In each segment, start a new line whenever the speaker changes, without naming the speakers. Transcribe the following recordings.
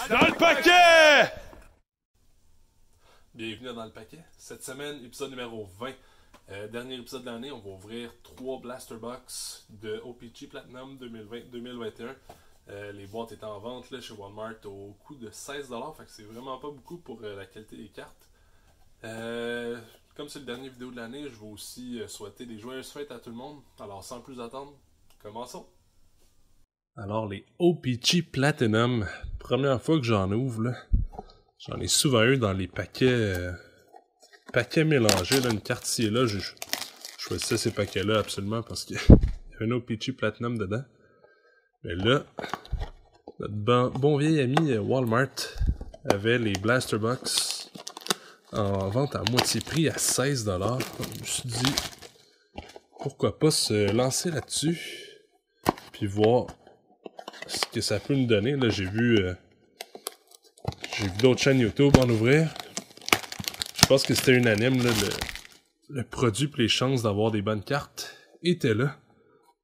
Dans le paquet!
Bienvenue dans le paquet. Cette semaine, épisode numéro 20. Dernier épisode de l'année, on va ouvrir 3 Blaster Box de OPC Platinum 2020-2021. Les boîtes étaient en vente là, chez Walmart au coût de 16$, fait que c'est vraiment pas beaucoup pour la qualité des cartes. Comme c'est le dernier vidéo de l'année, je vais aussi souhaiter des joyeuses fêtes à tout le monde. Alors sans plus attendre, commençons! Alors les OPC Platinum, première fois que j'en ouvre, là, j'en ai souvent eu dans les paquets mélangés, là, une carte ci et là, je choisissais ces paquets-là absolument parce qu'il y avait un OPC Platinum dedans. Mais là, notre bon vieil ami Walmart avait les Blaster Box en vente à moitié prix à 16$. Je me suis dit, pourquoi pas se lancer là-dessus, puis voir ce que ça peut nous donner. Là, j'ai vu d'autres chaînes YouTube en ouvrir. Je pense que c'était unanime, là, le produit et les chances d'avoir des bonnes cartes étaient là.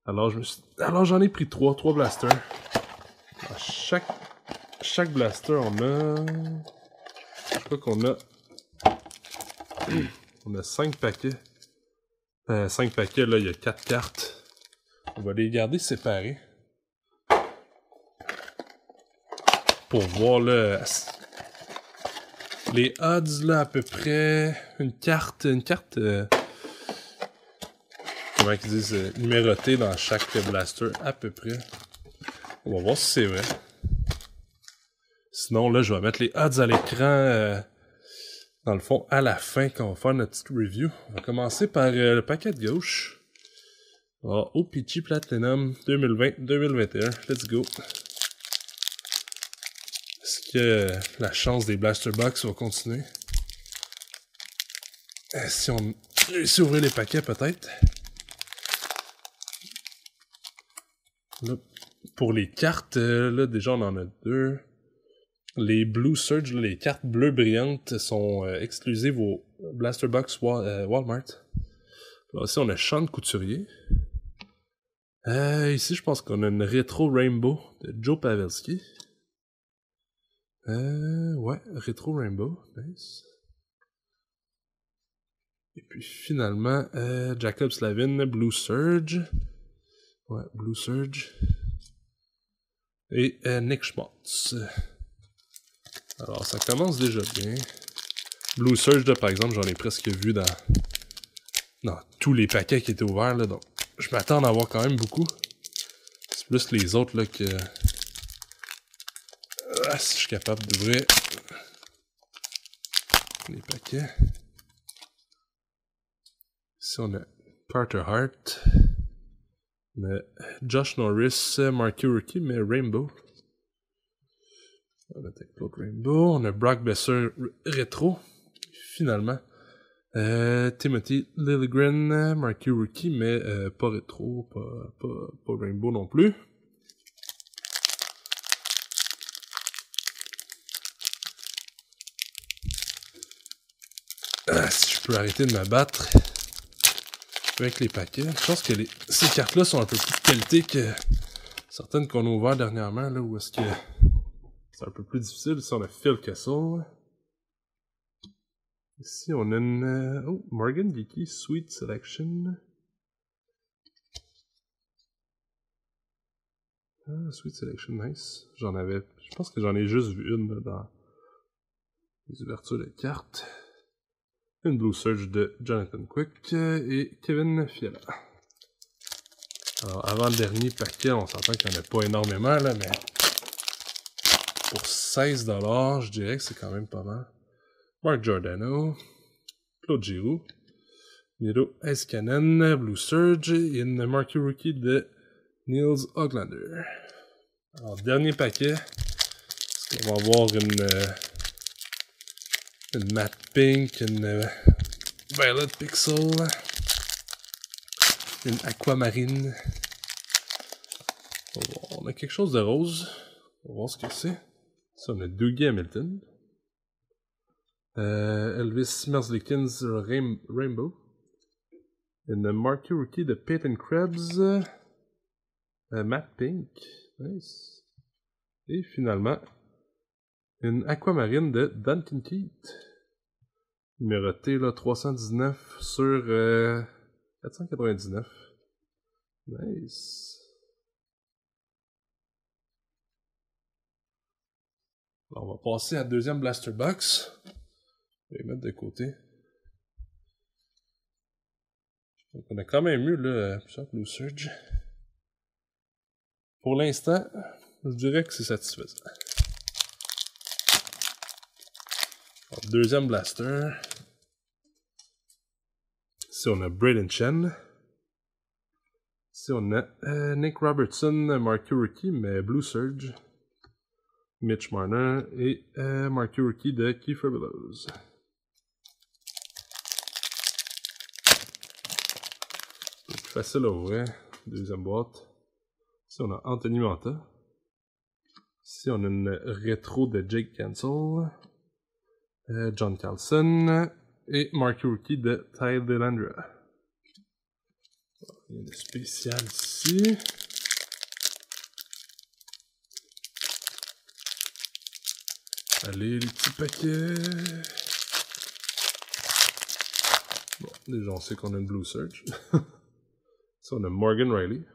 Alors j'en ai pris 3 blasters. À chaque blaster, on a... Je crois qu'on a... On a 5 paquets. 5 paquets, là, il y a 4 cartes. On va les garder séparés. Pour voir, là... Les odds, là, à peu près... Une carte... comment ils disent, numérotée dans chaque blaster, à peu près. On va voir si c'est vrai. Sinon, là, je vais mettre les odds à l'écran, dans le fond, à la fin, quand on va faire notre petite review. On va commencer par le paquet de gauche. Alors, OPC Platinum 2020-2021. Let's go. Est-ce que la chance des Blaster Box va continuer? Si on réussit à ouvrir les paquets, peut-être. Là, pour les cartes, là, déjà, on en a 2. Les Blue Surge, là, les cartes bleues brillantes, sont exclusives au Blaster Box Walmart. Là aussi, on a Champ de Couturier. Ici, je pense qu'on a une Retro Rainbow de Joe Pavelski. Ouais, Retro Rainbow, nice. Et puis finalement, Jacob Slavin, Blue Surge. Ouais, Blue Surge. Et Nick Schmaltz. Alors, ça commence déjà bien. Blue Surge, là, par exemple, j'en ai presque vu dans tous les paquets qui étaient ouverts, là, donc je m'attends à en avoir quand même beaucoup. C'est plus les autres, là, que... si je suis capable d'ouvrir les paquets. Ici, on a Carter Hart. Mais Josh Norris, Marquee Rookie, mais Rainbow. On a Claude Rainbow. On a Brock Besser Retro. Finalement. Timothy Liljegren, Marquee Rookie, mais pas Retro, pas Rainbow non plus. Si je peux arrêter de m'abattre avec les paquets. Je pense que ces cartes-là sont un peu plus de qualité que certaines qu'on a ouvertes dernièrement, là, où est-ce que c'est un peu plus difficile. Ici, on a Phil Kessel. Ici, on a une... Morgan Geeky, Sweet Selection. Sweet Selection, nice. Je pense que j'en ai juste vu une, là, dans les ouvertures de cartes. Une Blue Surge de Jonathan Quick et Kevin Fiala. Alors, avant le dernier paquet, on s'entend qu'il n'y en a pas énormément, là, mais pour 16$, je dirais que c'est quand même pas mal. Mark Giordano, Claude Giroux, Miro Heiskanen, Blue Surge et une Marquee Rookie de Niels Höglander. Alors, dernier paquet. On va avoir une Matte Pink, une Violet Pixel, une Aquamarine. On a quelque chose de rose. On va voir ce que c'est. Ça, on a Dougie Hamilton. Elvis Merzlikins Rainbow. Une Marquee Rookie de Peyton Krebs. Matte Pink. Nice. Et finalement, Une aquamarine de Duncan Keith. Numéroté là, 319 sur 499. Nice. Alors, on va passer à la deuxième blaster box. Je vais les mettre de côté. Donc, on a quand même eu là, plusieurs Blue Surge. Pour l'instant, je dirais que c'est satisfaisant. Alors, deuxième blaster. Ici, on a Braden Chen. Ici, on a Nick Robertson, Marquee Rookie, mais Blue Surge. Mitch Marner et Marquee Rookie de Kiefer Bellows. Plus facile à ouvrir. Deuxième boîte. Ici, on a Anthony Manta. Ici, on a une rétro de Jake Cancel. John Carlson. Et Marquee Rookie de Ty Dellandrea. Rien de spécial ici. Allez, les petits paquets. Bon, déjà, on sait qu'on a une Blue Surge. Ça, on a Morgan Riley.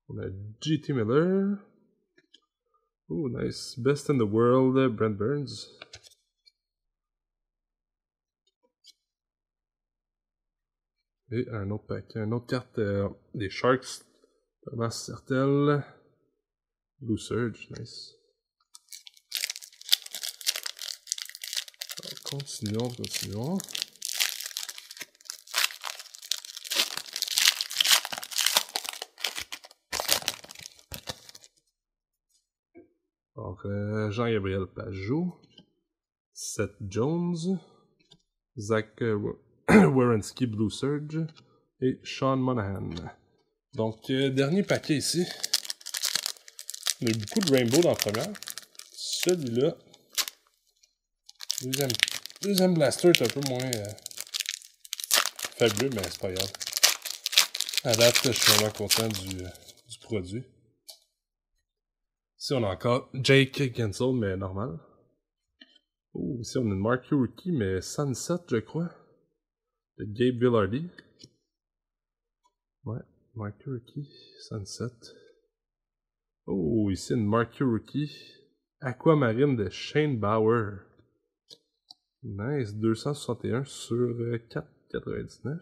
On a J.T. Miller. Oh, nice. Best in the World, Brent Burns. Et un autre paquet, une autre carte des Sharks. Thomas Sertel. Blue Surge, nice. Alors, continuons. Alors, Jean-Gabriel Pajot. Seth Jones. Zach Werenski Blue Surge. Et Sean Monahan. Donc, dernier paquet ici. On a eu beaucoup de Rainbow dans la première. Celui-là. Deuxième blaster est un peu moins fabuleux, mais c'est pas grave. À date, je suis vraiment content du produit. Ici, on a encore Jake Cancel, mais normal. Oh, ici, on a une Marquee Rookie, mais Sunset, je crois. De Gabe Villardy. Ouais, Marquee Rookie, Sunset. Oh, ici, une Marquee Rookie. Aquamarine de Shane Bauer. Nice, 261 sur 4,99.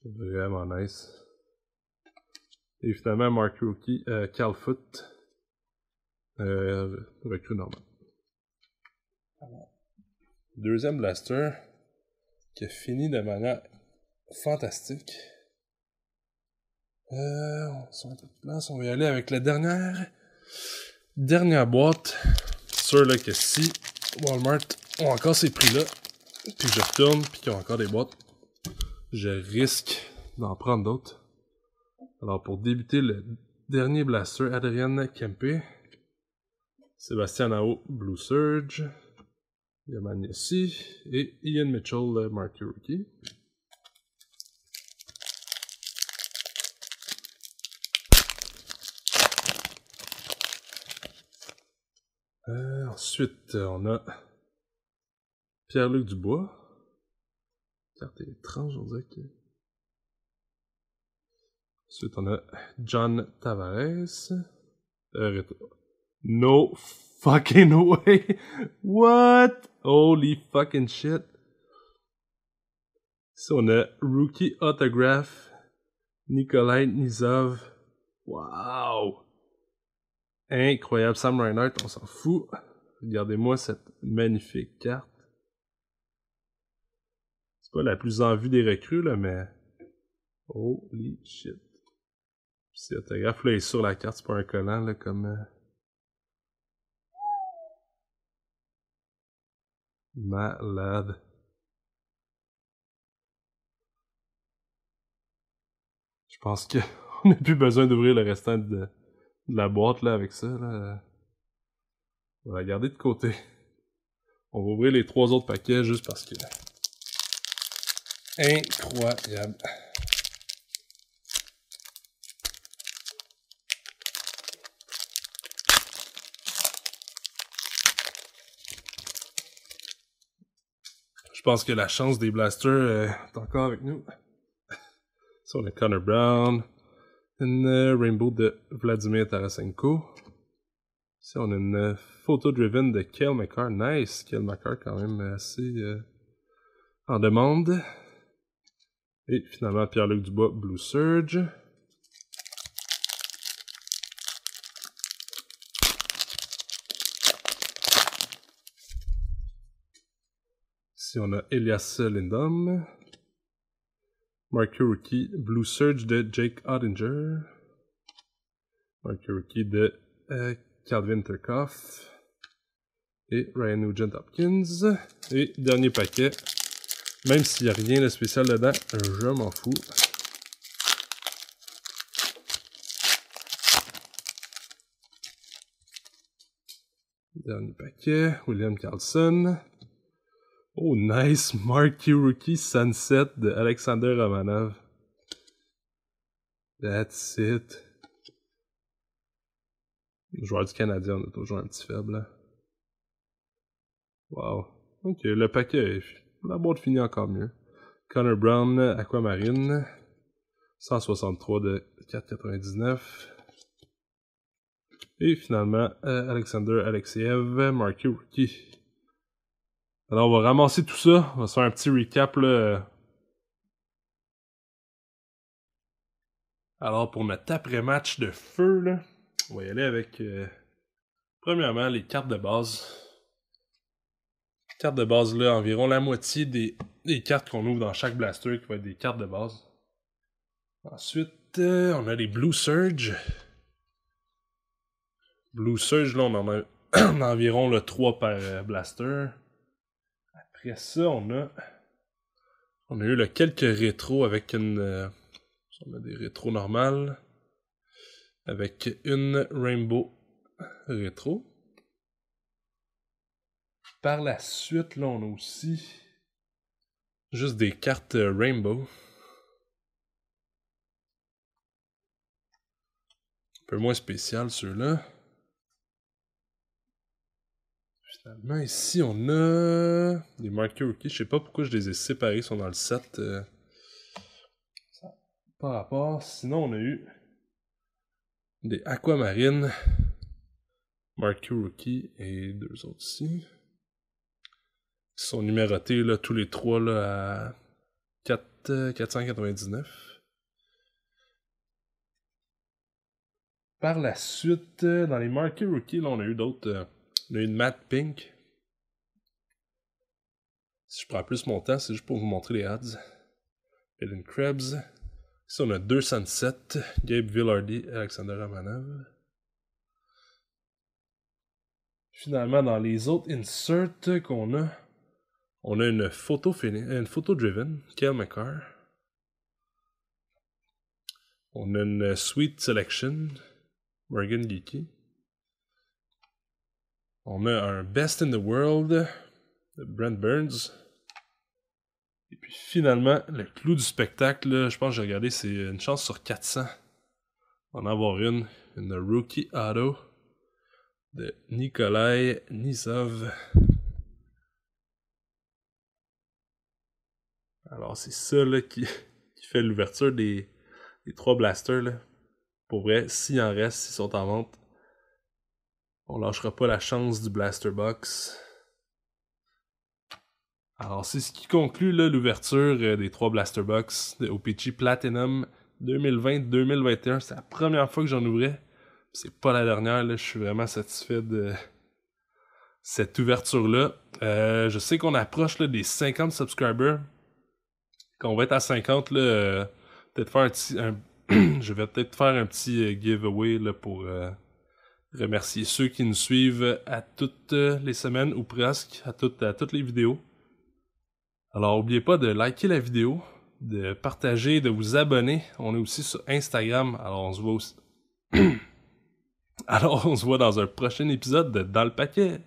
Vraiment nice. Évidemment, Marquee Rookie, Calfoot. Recrue normal. Deuxième blaster qui a fini de manière fantastique. On se met un peu de place, on va y aller avec la dernière boîte. C'est sûr là que si Walmart ont encore ces prix-là, puis que je retourne, puis qu'ils ont encore des boîtes, je risque d'en prendre d'autres. Alors pour débuter le dernier blaster, Adrian Kempe, Sébastien Nao, Blue Surge, Yaman Yossi et Ian Mitchell, Marquee Rookie. Ensuite, on a Pierre-Luc Dubois. Carte étrange, on dirait que... Ensuite, on a John Tavares. No fucking way! What? Holy fucking shit! Ici, on a Rookie Autograph. Nikolai Nizov. Wow! Incroyable. Sam Reinhardt, on s'en fout. Regardez-moi cette magnifique carte. C'est pas la plus en vue des recrues, là, mais... Holy shit. Cet autographe, là, est sur la carte, c'est pas un collant, là, comme... Malade. Je pense qu'on n'a plus besoin d'ouvrir le restant de la boîte, là, avec ça, là. On va la garder de côté. On va ouvrir les 3 autres paquets juste parce que... Incroyable. pense que la chance des blasters est encore avec nous. Ça, on a Connor Brown. Une Rainbow de Vladimir Tarasenko. Ici, on a une photo-driven de Cale Makar. Nice! Cale Makar, quand même assez en demande. Et finalement, Pierre-Luc Dubois, Blue Surge. Ici, on a Elias Lindholm. Marquee Rookie, Blue Surge de Jake Ottinger. Marquee Rookie de Calvin Turcoff. Et Ryan Nugent-Hopkins. Et dernier paquet. Même s'il n'y a rien de spécial dedans, je m'en fous. Dernier paquet, William Karlsson. Oh, nice! Marquee Rookie Sunset de Alexander Romanov. That's it. Le joueur du Canadien, on a toujours un petit faible. Là. Wow. Ok, le paquet, la boîte finit encore mieux. Connor Brown, Aquamarine. 163 de 4,99. Et finalement, Alexander Alexeyev, Marquee Rookie. Alors, on va ramasser tout ça. On va se faire un petit recap, là. Alors, pour notre après-match de feu, là, on va y aller avec, premièrement, les cartes de base. Les cartes de base, là, environ la moitié des cartes qu'on ouvre dans chaque blaster qui va être des cartes de base. Ensuite, on a les Blue Surge. Blue Surge, là, on en a environ là, 3 par blaster. Après ça, on a eu là, quelques rétros avec une... on a des rétros normales. Avec une Rainbow rétro. Par la suite, là, on a aussi juste des cartes Rainbow. Un peu moins spécial, ceux-là. Finalement, ici, on a des Marquee Rookie. Je sais pas pourquoi je les ai séparés, ils sont dans le set. Par rapport. Sinon, on a eu des Aquamarine, Marquee Rookie et 2 autres ici. Ils sont numérotés là, tous les 3 là, à 499. Par la suite, dans les Marquee Rookie, là, on a eu d'autres. On a eu une Matte Pink. Si je prends plus mon temps, c'est juste pour vous montrer les odds. Ellen Krebs. Ici, on a 2 Sunset. Gabe Vilardi, Alexander Romanov. Finalement, dans les autres inserts qu'on a, on a une photo driven, Cale Makar. On a une Sweet Selection, Morgan Geeky. On a un Best in the World de Brent Burns. Et puis finalement, le clou du spectacle, là, je pense que j'ai regardé, c'est une chance sur 400 d'en avoir une Rookie Auto de Nikolai Nizov. Alors c'est ça là, qui fait l'ouverture des 3 blasters. Là. Pour vrai, s'il en reste, s'ils sont en vente, on lâchera pas la chance du Blaster Box. Alors, c'est ce qui conclut l'ouverture des 3 Blaster Box de OPC Platinum 2020-2021. C'est la première fois que j'en ouvrais. C'est pas la dernière. Là. Je suis vraiment satisfait de cette ouverture-là. Je sais qu'on approche là, des 50 subscribers. Quand on va être à 50, là, peut-être faire je vais peut-être faire un petit giveaway là, pour... remercier ceux qui nous suivent à toutes les semaines ou presque, à toutes les vidéos. Alors, n'oubliez pas de liker la vidéo, de partager, de vous abonner. On est aussi sur Instagram. Alors, on se voit aussi. Alors, on se voit dans un prochain épisode de Dans le paquet.